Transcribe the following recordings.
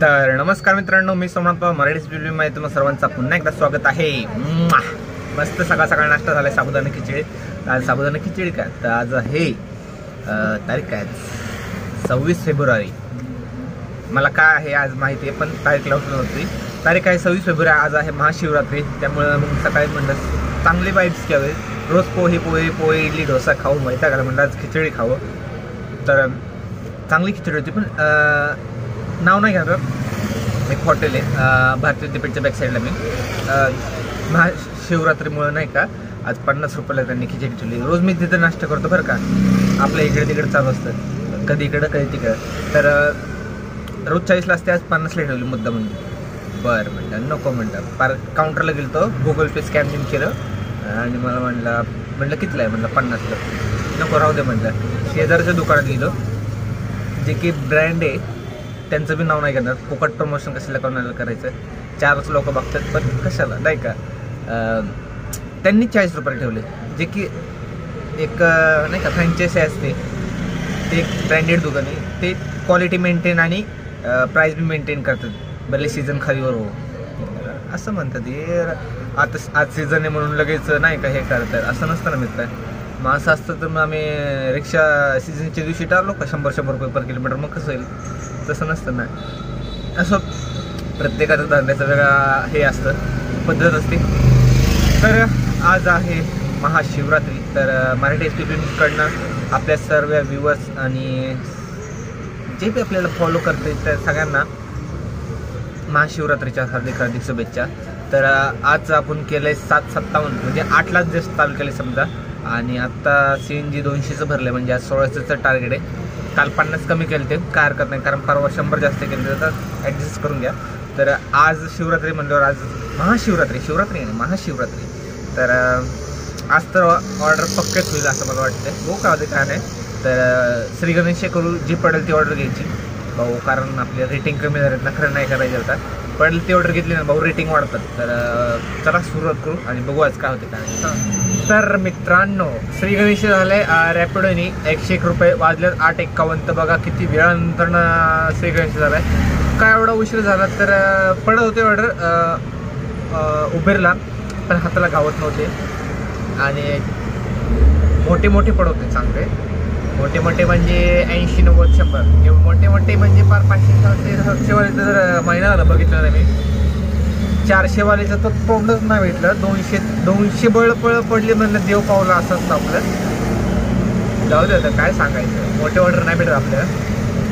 तर नमस्कार मित्रांनो, मी सोमनाथ मराठी व्हिडिओमध्ये तुम्हा सर्वांचं पुन्हा एकदा स्वागत आहे। मस्त सकाळ सकाळ नाश्ता झाला, साबुदाणा खिचडी। आज साबुदाणा खिचडी काय, तर आज आहे तारीख काय 26 फेब्रुवारी। मला काय आहे आज माहिती आहे, पण तारीख लावून होती। तारीख आहे 26 फेब्रुवारी, आज आहे महाशिवरात्री। त्यामुळे मग सकाळी म्हणलं चांगली वाईब्स घ्यावे, रोज पोहे इडली डोसा खाऊ माहिती का, म्हणलं आज खिचडी खावं। तर चांगली खिचडी होती, पण नाव नाही घ्यावं। एक हॉटेल आहे भारतीय विद्यापीठच्या बॅक साईडला। मी महाशिवरात्रीमुळे नाही का आज 50 रुपयाला त्यांनी खिचडी ठेवली। रोज मी तिथं नाश्ता करतो बरं का, आपल्या इकडे तिकडे चालू असतं, कधी इकडं कधी तिकडं। तर रोज 40ला असते, आज 50ला ठेवली मुद्दा म्हणून। बरं म्हटलं नको, म्हटलं पार काउंटरला गेलो तो, गुगल पे स्कॅनिंग केलं आणि मला म्हटलं कितीला आहे, म्हणलं 50ला। नको राहू दे म्हटलं। शेजारच्या दुकानात गेलो, जे की ब्रँड आहे, त्यांचं बी नाव नाही घेणार, फुकट प्रमोशन कशाला कोणाला करायचं, 4च लोक बघतात, पण कशाला नाही का। त्यांनी 40 रुपये ठेवले, जे की एक नाही का फ्रँचायसी असते, ते एक ब्रँडेड दुकान आहे, ते क्वालिटी मेंटेन आणि प्राईस बी मेंटेन करतात, भले सीझन खालीवर हो असं म्हणतात। हे आता आज सीझन आहे म्हणून लगेच नाही का हे करतात, असं नसतं ना मित्र। मग असं असतं तर मग आम्ही रिक्षा सीझनच्या दिवशी टारलो का 100 रुपये पर किलोमीटर, मग कसं होईल, तसं नसतं ना। असं प्रत्येकाचं धंद्याचं वेगळा हे असतं, पद्धत असते। तर आज आहे महाशिवरात्री, तर मराठी एसपीकडनं आपल्या सर्व व्ह्यूअर्स आणि जे बी आपल्याला फॉलो करते त्या सगळ्यांना महाशिवरात्रीच्या हार्दिक हार्दिक शुभेच्छा। तर आज आपण केलं आहे 7:57, म्हणजे 8लाच जस्ट चालू केले समजा, आणि आत्ता CNG 200चं भरलं, म्हणजे आज 1600चं टार्गेट आहे। काल 50 कमी केलं ते काय हरकत नाही, कारण परवा 100 जास्त केले, तर ॲडजस्ट करून घ्या। तर आज शिवरात्री म्हणल्यावर आज शिवरात्री आहे महाशिवरात्री, तर आज तर ऑर्डर पक्कच होईल असं मला वाटतं। भाऊ काय होते काय नाही, तर श्री गणेश करू, जी पडेल ती ऑर्डर घ्यायची भाऊ, कारण आपले रेटिंग कमी झालेत ना, खरं नाही करायचं होता, पडेल ती ऑर्डर घेतली ना भाऊ, रेटिंग वाढतात। तर चला सुरुवात करू आणि बघू आज काय होते काय नाही। तर मित्रांनो, श्री गणेश झाले रॅपिडोनी 101 रुपये, वाजल्यात 8:51। तर बघा किती वेळानंतर श्री गणेश झालाय, काय एवढा उशीर झाला, तर पडत होते ऑर्डर उबेरला, पण हाताला गावत नव्हते, आणि मोठे पडत होते चांगले, मोठे म्हणजे 80, 90, 100, मोठे म्हणजे फार 500, 700 वालेचं जर महिना झाला बघितलं नाही मी, 400 वालेचं तर तोंडच नाही भेटलं। 200 बळ पडली म्हणलं, देव पावला असं असतं आपलं। जाऊ दे आता काय सांगायचं, मोठे ऑर्डर नाही भेटत आपल्याला,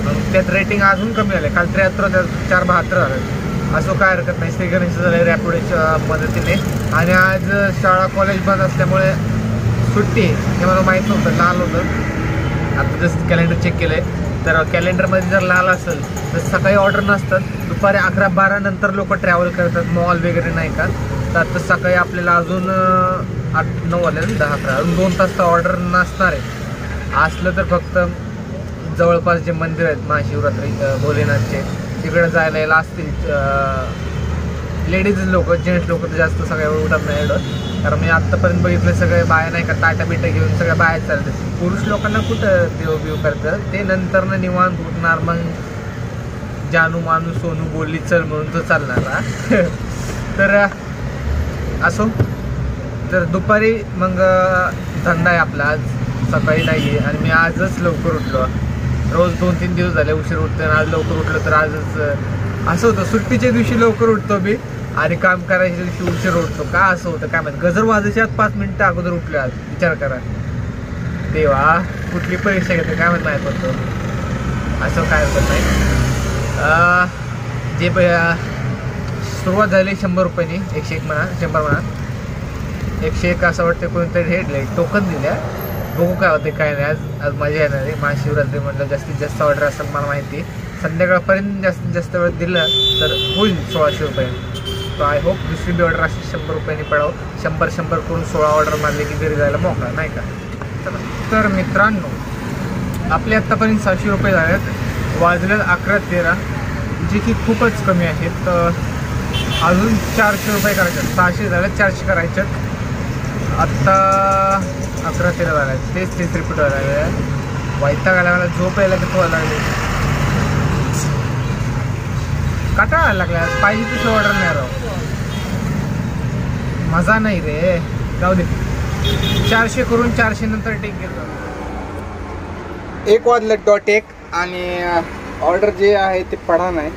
मग त्यात रेटिंग अजून कमी झाले, काल 73, 472 झालं। असं काय हरकत नाही, श्री गणेश झालं रॅपिडोच्या मदतीने। आणि आज शाळा कॉलेज बंद असल्यामुळे सुट्टी, हे मला माहीत नव्हतं, लाल होतं। आता जस्ट कॅलेंडर चेक केलं आहे, तर कॅलेंडरमध्ये जर लाल असेल तर सकाळी ऑर्डर नसतात, दुपारी 11-12 नंतर लोक ट्रॅव्हल करतात, मॉल वगैरे नाही का। तर आता सकाळी आपल्याला अजून 8-9 वाजले, 10-11, अजून 2 तास तर ऑर्डर नसणार आहे। असलं तर फक्त जवळपास जे मंदिर आहेत महाशिवरात्री भोलेनाथचे, तिकडे जायला यायला असतील लेडीज लोक, जेंट्स लोक तर जास्त सगळ्या उठत नाही एवढं, कारण मी आत्तापर्यंत बघितलं सगळे बाया नाही का ताटा बिटा घेऊन सगळ्या बाहेर चालतात। पुरुष लोकांना कुठं देव करतात, ते नंतरनं निवांत उठणार, मग जानू मानू सोनू बोलली चल म्हणून तो चालणार। तर असो, तर दुपारी मग धंदा आहे आपला, आज सकाळी नाही आहे, आणि मी आजच लवकर उठलो। रोज 2-3 दिवस झाले उशीर उठतो, आणि आज लवकर उठलो, तर आजच असं होतं। सुट्टीच्या दिवशी लवकर उठतो मी, आणि काम करायच्या दिवशी उशीर उठतो, का असं होतं काय माहिती। गजर वाजायच्या 5 मिनिटं अगोदर उठले, आज विचार करा तेव्हा कुठली परीक्षा घेते काय माहिती नाही पडतो, असं काय होत नाही। जे सुरुवात झाली 100 रुपयांनी, 101 म्हणा, 100 म्हणा, 101 असं वाटतं कोणतरी हेडले टोकन दिल्या, बघू काय होते काय नाही। आज मजा येणार आहे महाशिवरात्री, म्हटलं जास्तीत जास्त ऑर्डर असेल मला माहिती, संध्याकाळपर्यंत जास्तीत जास्त वेळ दिलं तर होईल 1600 रुपये। तर आय होप दुसरी बी ऑर्डर अशी 100 रुपयांनी पडावं, 100 करून 16 ऑर्डर मारले की घरी जायला मोकळा नाही का। तर मित्रांनो, आपले आत्तापर्यंत 700 रुपये झालेत, वाजल्यात 11:13, जे की खूपच कमी आहेत। तर अजून 400 रुपये करायचे, 600 झाले, 400 करायचे। आत्ता 11:13 झाले, तेच रिपीट व्हायला लागले, वैताग आला, मला झोप यायला की तो लागले। काटाळा लागला, पाहिजे तशी ऑर्डर नाही राव, मजा नाही रे. जाऊ दे, 400 करून 400 नंतर टेक घेतो. 1 वाजले .1 आणि ऑर्डर जे आहे ते पडा नाही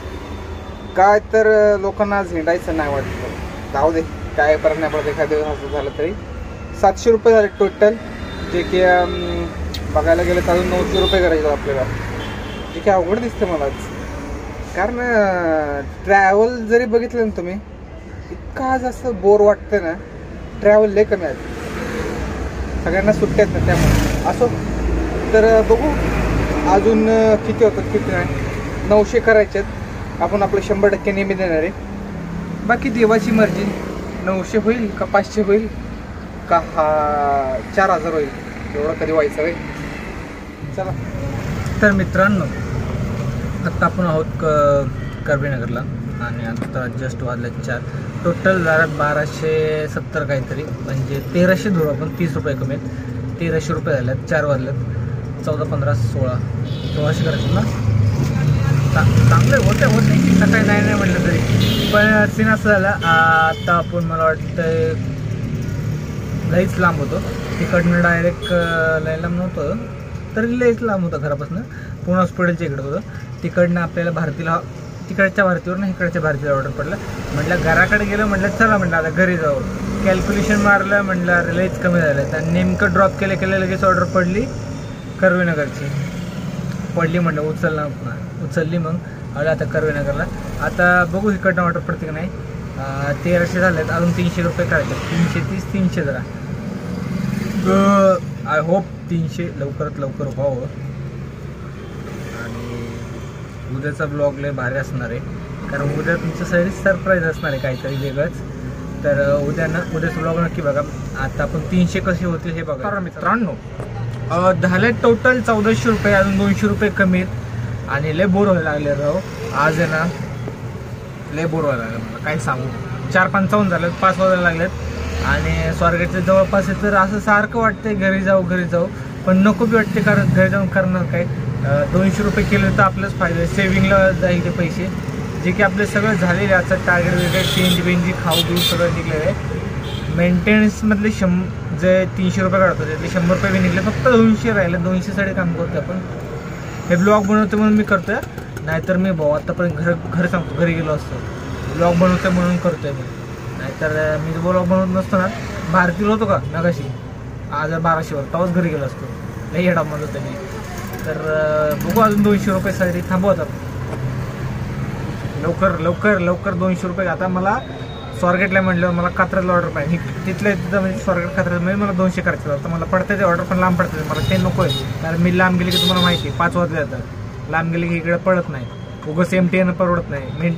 काय, तर लोकांना आज हिंडायचं नाही वाटतं. जाऊ दे, काय फरक नाही पडत, एखाद्या दिवस असं झालं तरी. 700 रुपये झाले टोटल, जे की बघायला गेलं तर अजून 900 रुपये करायचं आपल्याला, जे की अवघड दिसतं मलाच. कारण ट्रॅव्हल जरी बघितलं ना तुम्ही, इतका जास्त बोर वाटतं ना, ट्रॅव्हल लय कमी आहे, सगळ्यांना सुट्ट्या आहेत ना, त्यामुळे असो. तर बघू अजून किती होतात किती नाही. 900 करायचे आहेत, आपण आपलं 100% नेहमी देणार आहे. बाकी देवाची मर्जी, 900 होईल का 500 होईल का 4000 होईल, एवढं कधी व्हायचं आहे. चला तर मित्रांनो, आत्ता आपण आहोत कर्वेनगरला आणि आत्ता जस्ट वाजले 4. टोटल झालं 1270 काहीतरी, म्हणजे 1300 धरू आपण, 30 रुपये कमी आहेत. 1300 रुपये झाल्यात, 4 वाजल्यात, 14, 15, 16 करायचं ना. चांगले होते सकाळी नाही म्हटलं तरी. पण सीन असं झालं, आता आपण मला वाटतं लईच लांब होतो, तिकडनं डायरेक्ट लई लांब नव्हतं तरी लईच लांब होतं घरापासून. पुणे हॉस्पिटलच्या इकडं होतं, तिकडनं आपल्याला भारतीला, तिकडच्या भारतीवर ना इकडच्या भारतीला ऑर्डर पडलं. म्हटलं घराकडे गेलं, म्हटलं चला म्हटलं आता घरी जाऊ. कॅल्क्युलेशन मारलं, म्हटलं अरे लईच कमी झालं. आणि नेमकं ड्रॉप केलं लगेच ऑर्डर पडली कर्वेनगरची. पडली म्हटलं उचलली, मग आलं आता कर्वेनगरला. आता बघू इकडनं ऑर्डर पडते की नाही. 1300 झालेत, अजून 300 रुपये करायचे. 330, 300 जरा. आय होप 300 लवकरात लवकर व्हावं. आणि उद्याचा ब्लॉग लय भारी असणार आहे, कारण उद्या तुमच्यासाठी सरप्राईज असणार आहे काहीतरी वेगळंच. तर उद्याचा ब्लॉग नक्की बघा. आता आपण 300 कसे होतील हे बघा. मित्रांनो झाले टोटल 1400 रुपये, अजून 200 रुपये कमी आहेत. आणि लय बोर व्हायला लागले राव आज आहे ना, लय बोर व्हायला लागलं मला, काय सांगू. 4:55 झालेत, 5 वाजायला लागलेत आणि स्वारगेटच्या जवळपास आहे. तर असं सारखं वाटतंय घरी जाऊ, पण नको बी वाटते, कारण घरी जाऊन करणार काय. 200 रुपये केले तर आपलंच फायदा, सेविंगला जाईल ते पैसे, जे की आपले सगळं झालेले. आजचं टार्गेट वगैरे चेंज खाऊ बिऊ सगळं निघलेलं आहे. मेंटेनन्समधले जे 300 रुपये काढतो त्यातले 100 रुपये बी निघले, फक्त 200 राहिले. 200साठी काम करतो आपण. हे ब्लॉग बनवतो म्हणून मी करतोय, नाहीतर मी भाऊ आत्तापर्यंत घर सांगतो घरी गेलो असतो. ब्लॉग बनवतोय म्हणून करतोय मी, नाहीतर मी ब्लॉग बनवत नसतो ना. भारतीला होतो का नगाशी 1200वर, तेव्हाच घरी गेलो असतो. लई हेडा म्हणत होतं मी. तर बघू अजून 200 रुपयासाठी थांबवतात. लवकर 200 रुपये. आता मला स्वारगेटला म्हटलं मला कात्रजला ऑर्डर पाहिजे, तिथल्या तिथं म्हणजे स्वारगेट कात्रजमध्ये मला 200 करायचं होतं. मला पडतं ते ऑर्डर, पण लांब पडतं मला, ते नको आहे. कारण मी लांब गेली की तुम्हाला माहिती आहे 5 वाजले जातात. लांब गेली की इकडे पडत नाही, उगं MTN परवडत नाही. मी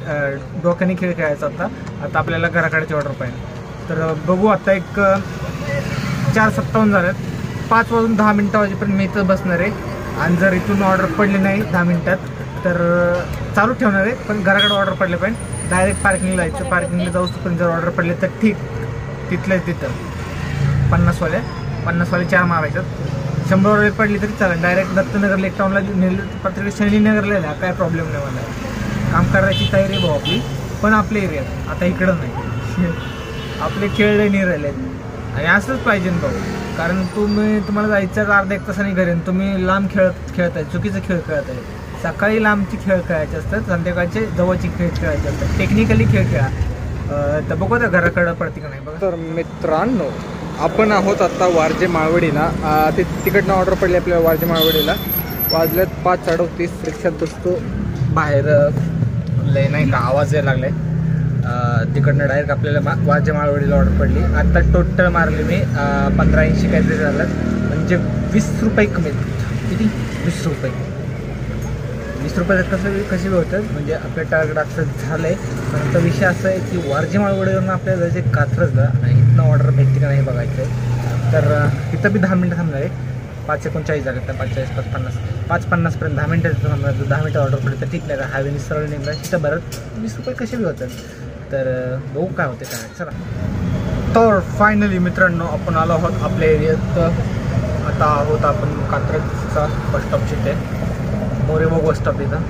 डोक्याने खेळ खेळायचा आता आपल्याला घराकडेची ऑर्डर पाहिजे. तर बघू आता एक 4:57 झाल्यात, 5 वाजून 10 मिनटं वाजेपर्यंत मी इथं बसणार आहे. आणि जर इथून ऑर्डर पडली नाही 10 मिनटात तर चालू ठेवणार आहे, पण घराकडे ऑर्डर पडले पाहिजे. डायरेक्ट पार्किंगला जायचं, पार्किंगला जाऊच पण जर ऑर्डर पडले तर ठीक, तिथं 50 वाले 4 मारायच्यात. 100 रुपये पडली तरी चालेल. डायरेक्ट दत्तनगर लेक टाऊनला नेलं, पत्रिका शनीनगरला आहे, काय प्रॉब्लेम नाही मला. काम करायची तयारी भाऊ आपली, पण आपल्या एरियात. आता इकडं नाही आपले खेळ नाही राहिले. आणि असंच पाहिजे भाऊ, कारण तुम्हाला जायचं का अर्धा 1 तासाने घरी, तुम्ही लांब खेळताय, चुकीचं खेळ खेळताय. सकाळी लांबची खेळ खेळायचे असतात, संध्याकाळचे जवळची खेळ खेळायचे असतात. टेक्निकली खेळ खेळा. तर बघू आता घराकडं पडते का नाही बघा. तर मित्रांनो आपण आहोत आता वारजे माळवडीला. तिकडनं ऑर्डर पडली आपल्याला वारजे माळवडीला. वाजल्यात 5:38. रिक्षात बसतो बाहेर, लय नाही का आवाज यायला लागलाय. तिकडनं डायरेक्ट आपल्याला वारजे माळवडीला ऑर्डर पडली. आता टोटल मारले मी 1580 काहीतरी झालं, म्हणजे 20 रुपये कमी. किती? 20 रुपये. 20 रुपयात कसे होतात, म्हणजे आपल्या टार्गेट असं झालं आहे. पण आता विषय असा आहे की वारजे माळवडीवरून आपल्याला जायचं कात्रजला आणि इथनं ऑर्डर भेटते का नाही बघायचं आहे. तर इथं बी 10 मिनटं थांबणार आहे. 5:39 झाले तर 45, 5:50पर्यंत 10 मिनटं थांबणार. 10 मिनटं ऑर्डर पडली तर ठीक नाही का, हायवेने सरळ निघणार. तिथं बरं 20 रुपये कसे बी होतात. तर बघू काय होते काय. चला तर फायनली मित्रांनो आपण आलो आहोत आपल्या एरियात. आता आहोत आपण कात्रजचा बस स्टॉपची ते मोरेबाग बस स्टॉप. इथं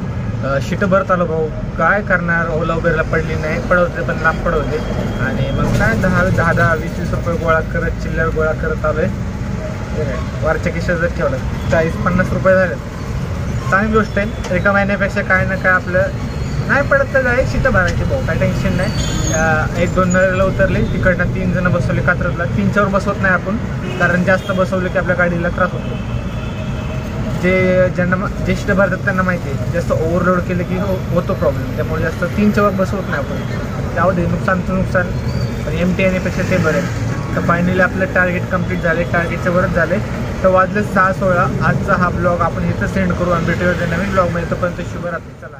शीट भरत आलो भाऊ. काय करणार, ओला उबेरला पडली नाही, पडवते पण लांब पडवते. आणि मग काय 10-20 रुपये गोळा करत, चिल्लर गोळा करत आलोय. वरच्या खिशात जर ठेवलं 40-50 रुपये झाले. चांगली गोष्ट आहे. एका महिन्यापेक्षा काय ना काय आपलं नाही पडत तर काय शीटं भरायची भाऊ, काय टेन्शन नाही. 1-2 नळीला उतरले, तिकडनं 3 जण बसवले कात्रजला. 3च्यावर बसवत नाही आपण, कारण जास्त बसवलं की आपल्या गाडीला त्रास होतो. ज्यांना शीट भरतात त्यांना माहिती आहे, जास्त ओव्हरलोड केलं की होतो प्रॉब्लेम. त्यामुळे जास्त 3च्यावर बसवत नाही आपण. त्यामध्ये नुकसान पण MT येण्यापेक्षा ते बरं आहे. तर फायनली आपलं टार्गेट कंप्लीट झाले, टार्गेटच्या वरच झाले. तर वाजले 6:16. आजचा हा ब्लॉग आपण इथं सेंड करू आणि भेटूया नवीन ब्लॉगमध्ये. तोपर्यंत शुभरात्री. चला.